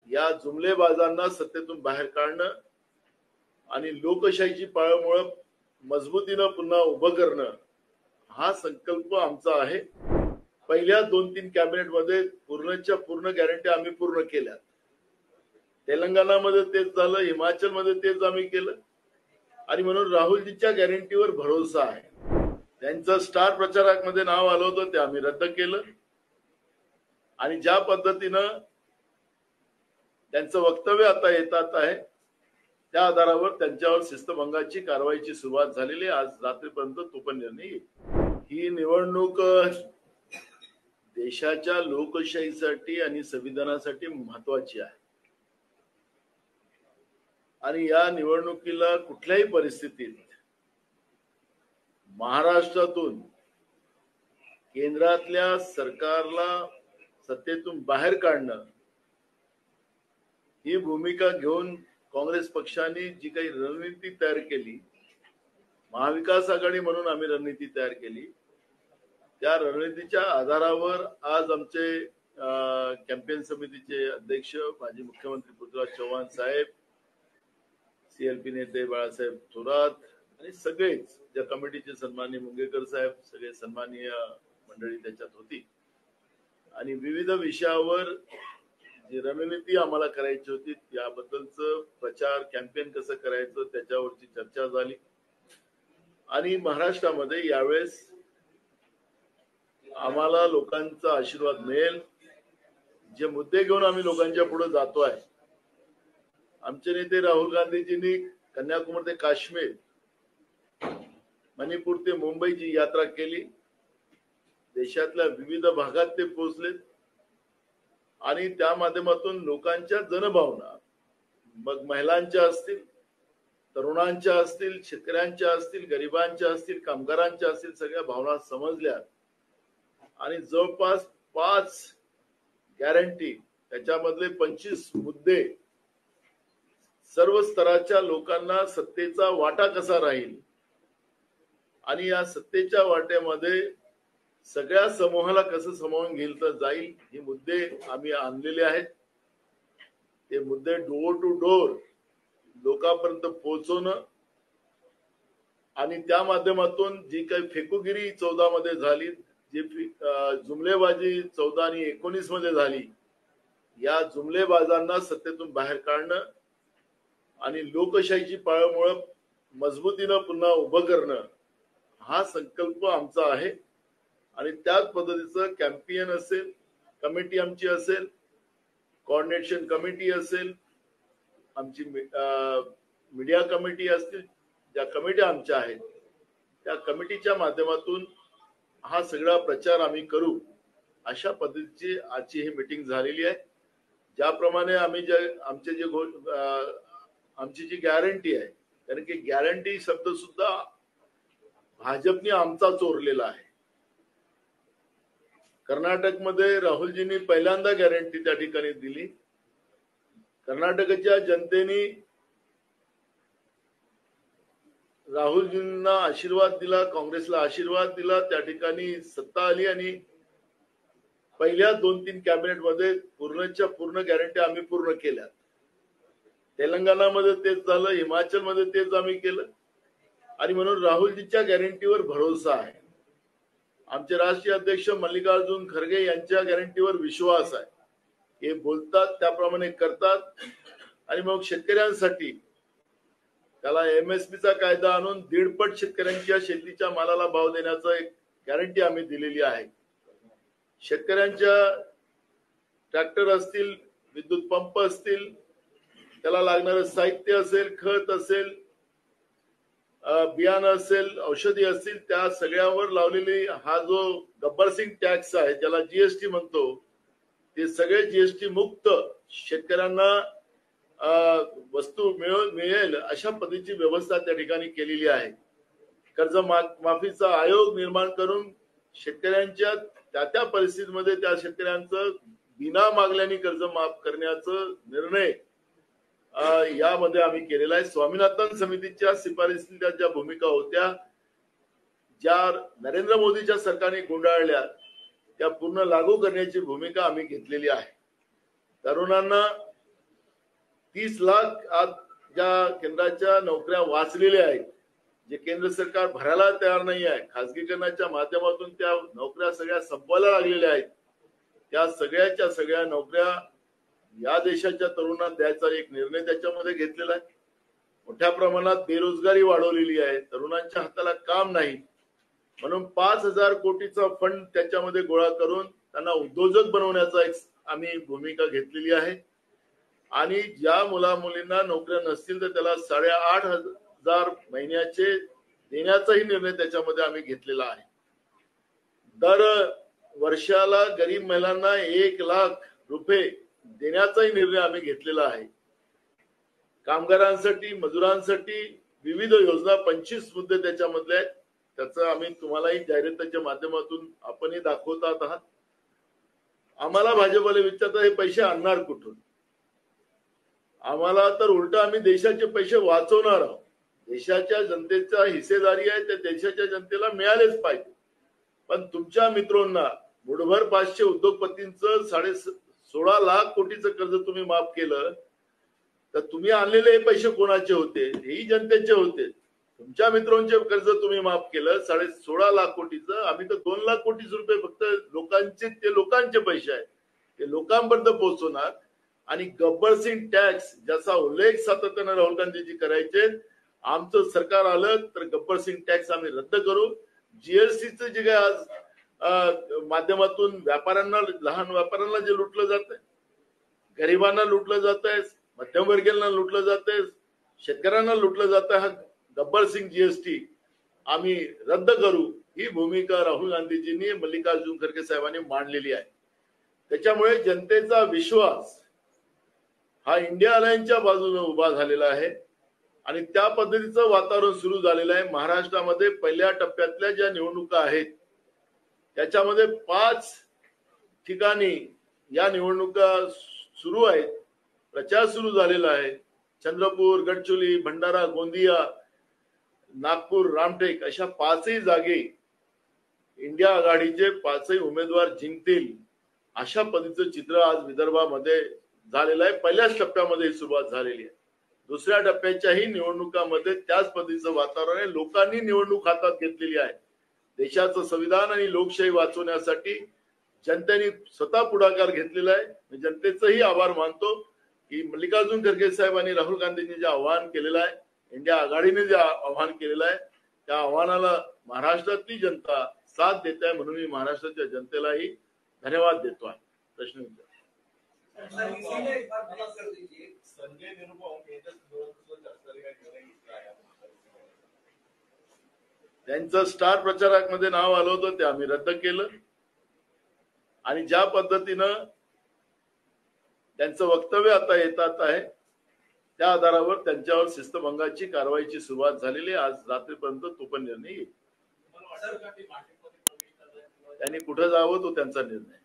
या जुमलेबाजांना सत्तेतून बाहेर काढणं आणि लोकशाहीची पाळंमुळं मजबूतीनं पुन्हा उभं करणं हा संकल्प आमचा आहे। पहिल्या 2-3 कॅबिनेटमध्ये पूर्णच्या पूर्ण गॅरंटी आम्ही पूर्ण केल्या। तेलंगणामध्ये तेच झालं, हिमाचलमध्ये तेच आम्ही केलं आणि म्हणून राहुलजींच्या गॅरंटीवर भरोसा आहे। त्यांचं स्टार प्रचारकामध्ये नाव आलं होतं ते आम्ही रद्द केलं आणि ज्या पद्धतीनं त्यांचं वक्तव्य आता येतात आहे त्या आधारावर त्यांच्यावर शिस्तभंगाची कारवाईची सुरुवात झालेली आहे। आज रात्रीपर्यंत तो पण निर्णय येईल। ही निवडणूक देशाच्या लोकशाहीसाठी आणि संविधानासाठी महत्वाची आहे आणि या निवडणुकीला कुठल्याही परिस्थितीत महाराष्ट्रातून केंद्रातल्या सरकारला सत्तेतून बाहेर काढणं ही भूमिका घेऊन काँग्रेस पक्षाने जी काही रणनीती तयार केली, महाविकास आघाडी म्हणून आम्ही रणनीती तयार केली, त्या रणनीतीच्या आधारावर आज आमचे कॅम्पेन समितीचे अध्यक्ष माजी मुख्यमंत्री पृथ्वीराज चव्हाण साहेब, सीएलपी नेते बाळासाहेब थोरात आणि सगळेच ज्या कमिटीचे सन्माननीय मुंगेकर साहेब, सगळे सन्माननीय मंडळी त्याच्यात होती आणि विविध विषयावर जी रणनीती आम्हाला करायची होती याबद्दलचं प्रचार कॅम्पेन कसं करायचं त्याच्यावरची चर्चा झाली आणि महाराष्ट्रामध्ये यावेळेस आम्हाला लोकांचा आशीर्वाद मिळेल। जे मुद्दे घेऊन आम्ही लोकांच्या पुढे जातोय, आमचे नेते राहुल गांधीजींनी कन्याकुमारी ते काश्मीर, मणिपूर ते मुंबईची यात्रा केली, देशातल्या विविध भागात ते पोहोचले आणि त्या माध्यमातून लोकांच्या जनभावना मग महिलांच्या असतील, तरुणांच्या असतील, शेतकऱ्यांच्या असतील, गरिबांच्या असतील, कामगारांच्या असतील, सगळ्या भावना समजल्या आणि जवळपास 5 गॅरंटी त्याच्यामधले 25 मुद्दे सर्व स्तराच्या लोकांना सत्तेचा वाटा कसा राहील आणि या सत्तेच्या वाट्यामध्ये सगळ्या समूहाला कसं सामावून घेतलं जाईल हे मुद्दे आम्ही आणलेले आहेत। ते मुद्दे डोर टू डोर लोकांपर्यंत पोहोचवणं आणि त्या माध्यमातून जी काही फेकुगिरी 14 मध्ये झाली, जी जुमलेबाजी 14 आणि 19 मध्ये झाली, या जुमलेबाजांना सत्तेतून बाहेर काढणं आणि लोकशाहीची पाळंमुळं मजबूतीनं पुन्हा उभं करणं हा संकल्प आमचा आहे आणि त्याच पद्धतीचं कॅम्पेन असेल, कमिटी आमची असेल, कोऑर्डिनेशन कमिटी असेल, आमची मीडिया कमिटी असतील, ज्या कमिट्या आमच्या आहेत त्या कमिटीच्या माध्यमातून हा सगळा प्रचार आम्ही करू अशा पद्धतीची आजची ही मीटिंग झालेली आहे। ज्याप्रमाणे आम्ही आमची जी गॅरंटी आहे, कारण की गॅरंटी शब्द सुद्धा भाजपने आमचा चोरलेला आहे। कर्नाटकमध्ये राहुलजींनी पहिल्यांदा गॅरंटी त्या ठिकाणी दिली। कर्नाटकच्या जनतेने राहुलजींना आशीर्वाद दिला, काँग्रेसला आशीर्वाद दिला, त्या ठिकाणी सत्ता आली आणि पहिल्या 2-3 कॅबिनेटमध्ये पूर्णच्या पूर्ण गॅरंटी आम्ही पूर्ण केल्या। तेलंगणामध्ये तेच झालं, हिमाचलमध्ये तेच आम्ही केलं आणि म्हणून राहुलजींच्या गॅरंटीवर भरोसा आहे। आमचे राष्ट्रीय अध्यक्ष मल्लिकार्जुन खरगे यांच्या गॅरंटीवर विश्वास आहे। हे बोलतात त्याप्रमाणे करतात आणि मग शेतकऱ्यांसाठी त्याला एमएसपीचा कायदा आणून 1.5 पट शेतकऱ्यांच्या शेतीच्या मालाला भाव देण्याचा एक गॅरंटी आम्ही दिलेली आहे। शेतकऱ्यांच्या ट्रॅक्टर असतील, विद्युत पंप असतील, त्याला लागणारं साहित्य असेल, खत असेल, बियाणं असेल, औषधी असतील, त्या सगळ्यावर लावलेली हा जो गब्बर सिंग टॅक्स आहे ज्याला जीएसटी म्हणतो, ते सगळे जीएसटी मुक्त शेतकऱ्यांना वस्तू मिळेल अशा पद्धतीची व्यवस्था त्या ठिकाणी केलेली आहे। कर्ज माफीचा आयोग निर्माण करून शेतकऱ्यांच्या त्या परिस्थितीमध्ये त्या शेतकऱ्यांचं बिना मागल्याने कर्ज माफ करण्याचा निर्णय यामध्ये आम्ही केलेला आहे। स्वामीनाथन समितीच्या शिफारसीच्या ज्या भूमिका होत्या, ज्या नरेंद्र मोदीच्या सरकारने गुंडाळल्या, त्या पूर्ण लागू करण्याची भूमिका आम्ही घेतलेली आहे। तरुणांना 30 लाख आज ज्या केंद्राच्या नोकऱ्या वाचलेल्या आहेत, जे केंद्र सरकार भरायला तयार नाही आहे, खासगीकरणाच्या माध्यमातून त्या नोकऱ्या सगळ्या संपवायला लागलेल्या आहेत, त्या सगळ्याच्या सगळ्या नोकऱ्या या देशाच्या तरुणांना द्यायचा एक निर्णय त्याच्यामध्ये घेतलेला आहे. मोठ्या प्रमाणात बेरोजगारी वाढवलेली आहे, तरुणांच्या हाताला काम नाही, म्हणून 5,000 कोटीचा फंड त्याच्यामध्ये गोळा करून त्यांना उद्योजक बनवण्याचा एक आम्ही भूमिका घेतलेली आहे. आणि ज्या मुला मुलींना नोकऱ्या नसतील तर त्याला 8,500 महिन्याचे देण्याचाही निर्णय त्याच्यामध्ये आम्ही घेतलेला आहे. दर वर्षाला गरीब महिलांना 1 लाख रुपये देण्याचाही निर्णय आम्ही घेतलेला आहे. कामगारांसाठी, मजुरांसाठी विविध योजना 25 मुद्दे त्याच्यामधले आहेत. त्याचं आम्ही तुम्हालाही जाहिरातीच्या माध्यमातून आपणही दाखवत आहात. आम्हाला भाजपवाले विचारतात हे पैसे आणणार कुठून? आम्हाला तर उलट आम्ही देशाचे पैसे वाचवणार आहोत. देशाच्या जनतेचा हिस्सेदारी आहे, त्या देशाच्या जनतेला मिळालेच पाहिजे. पण तुमच्या मित्रांना मुठभर 500 उद्योगपतींचं 16.5 लाख कोटीचं कर्ज तुम्ही माफ केलं, तर तुम्ही आणलेले हे पैसे कोणाचे होते? हेही जनतेचे होते. तुमच्या मित्रांचे कर्ज तुम्ही माफ केलं 16.5 लाख कोटीचं. आम्ही तर 2 लाख कोटी रुपये फक्त लोकांचे पैसे आहेत, ते लोकांपर्यंत पोहोचवणार. आणि गब्बर सिंग टॅक्स ज्याचा उल्लेख सातत्याने राहुल गांधीजी करायचे, आमचं सरकार आलं तर गब्बर सिंग टॅक्स आम्ही रद्द करू. जीएसटीचं जे काय आज माध्यमातून व्यापाऱ्यांना, लहान व्यापाऱ्यांना जे लुटलं जात आहे, गरिबांना लुटलं जात आहे, मध्यमवर्गीयांना लुटलं जात आहे, शेतकऱ्यांना लुटलं जात आहे, हा गब्बर सिंग जीएसटी आम्ही रद्द करू ही भूमिका राहुल गांधीजींनी, मल्लिकार्जुन खरगे साहेबांनी मांडलेली आहे. त्याच्यामुळे जनतेचा विश्वास हा इंडिया अलायन्सच्या बाजूने उभा झालेला आहे आणि त्या पद्धतीचं वातावरण सुरू झालेलं आहे. महाराष्ट्रामध्ये पहिल्या टप्प्यातल्या ज्या निवडणुका आहेत त्याच्यामध्ये 5 ठिकाणी या निवडणुका सुरू आहेत, प्रचार सुरू झालेला आहे. चंद्रपूर, गडचिरोली, भंडारा, गोंदिया, नागपूर, रामटेक अशा 5ही जागी इंडिया आघाडीचे 5ही उमेदवार जिंकतील अशा पद्धतीचं चित्र आज विदर्भामध्ये झालेलं आहे. पहिल्याच टप्प्यामध्ये सुरुवात झालेली आहे. दुसऱ्या टप्प्याच्याही निवडणुकामध्ये त्याच पद्धतीचं वातावरण आहे. लोकांनी निवडणूक हातात घेतलेली आहे. देशाचं संविधान आणि लोकशाही वाचवण्यासाठी जनतेने स्वतः पुढाकार घेतलेला आहे. मी जनतेचंही आभार मानतो की मल्लिकार्जुन खरगे साहेब आणि राहुल गांधींनी जे आवाहन केलेलं आहे, इंडिया आघाडीने जे आवाहन केलेलं आहे, त्या आव्हानाला महाराष्ट्रातली जनता साथ देत आहे, म्हणून मी महाराष्ट्राच्या जनतेलाही धन्यवाद देतो आहे. प्रश्न विचार. त्यांचं स्टार प्रचारक मध्ये नाव आलं होतं ते आम्ही रद्द केलं आणि ज्या पद्धतीनं त्यांचं वक्तव्य आता येतात आहे त्या आधारावर त्यांच्यावर शिस्तभंगाची कारवाईची सुरुवात झालेली आहे. आज रात्रीपर्यंत तो पण निर्णय येईल. त्यांनी कुठे जावं तो त्यांचा निर्णय.